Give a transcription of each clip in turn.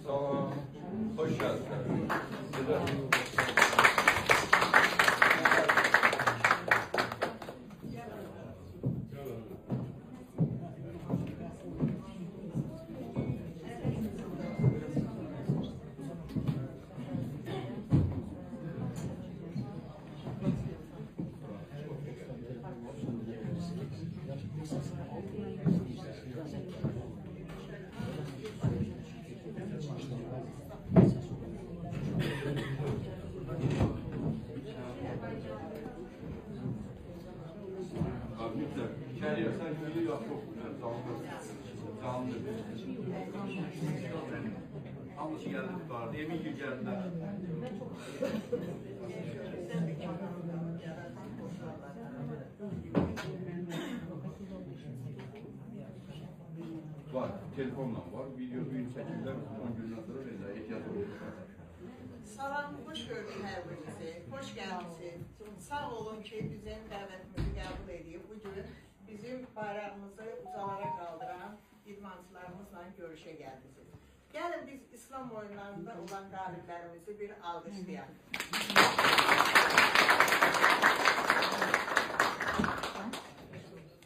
Sağ olun. Hoş geldiniz. İçeriye sen iyi yap, çok güzel, canlı. Hamısı geldi tutardı, emin ki geldiler. Var, telefonla var, video duyun çekimler 10 gündən sonra belə ehtiyat olur. Salam, hoş gördük hər birinizi, hoş geldiniz. Sağ olun ki, bizim dəvətimizi qəbul edib. Bu gün bizim bayrağımızı uzalara qaldıran idmançılarımızla görüşə gəldiniz. Gəlin biz İslam oyunlarında olan qaliblərimizi bir alqışlayaq.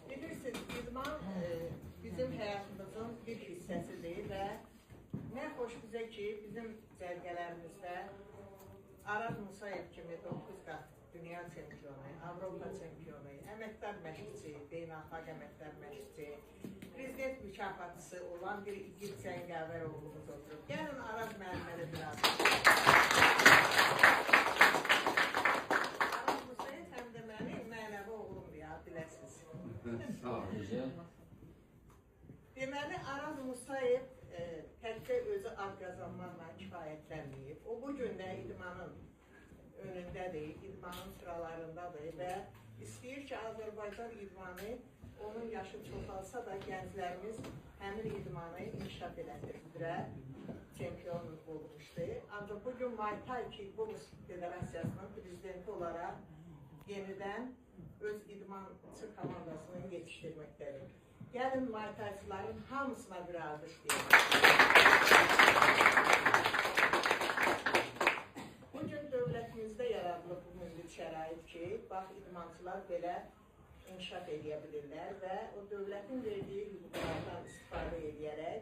Bilirsiniz, idman bizim həyatımızın bir hissəsidir və nə xoş bizə ki, bizim cərgələrimizdə Araz Musayev kimi 9 qat dünya çempionu, Avropa çempionu, əməkdar məşqçi, beynəlxalq əməkdar məşqçi, prezident mükafatçısı olan bir igid cəngavər oğlumuz oturub. Gəlin Araz müəlliməli biraz. Araz Musayev həm də mənim mənəvi oğlumdur ya, biləsiniz. Sağ olun. Deməli, Araz Musayev təkcə özü ad qazanmaqla kifayətlənməyib. O, bu gün də idmanın önündədir, idmanın sıralarındadır və istəyir ki, Azərbaycan idmanı onun yaşı çoxalsa da gənclərimiz həmin idmanı inkişaf elədir üzrə çempion olmuşdur. Ancaq bugün Muay Thai Kickbox Federasiyasının prezidenti olaraq yenidən öz idmançı komandasını yetişdirməkdədir. Gəlin Muay Thai'çıların hamısına bir alqışlayalım. Bugün dövlətimizdə yaradılıb bu münbit şərait ki, bax, idmançılar belə inkişaf edə bilirlər və o dövlətin verdiyi hüquqlardan istifadə edərək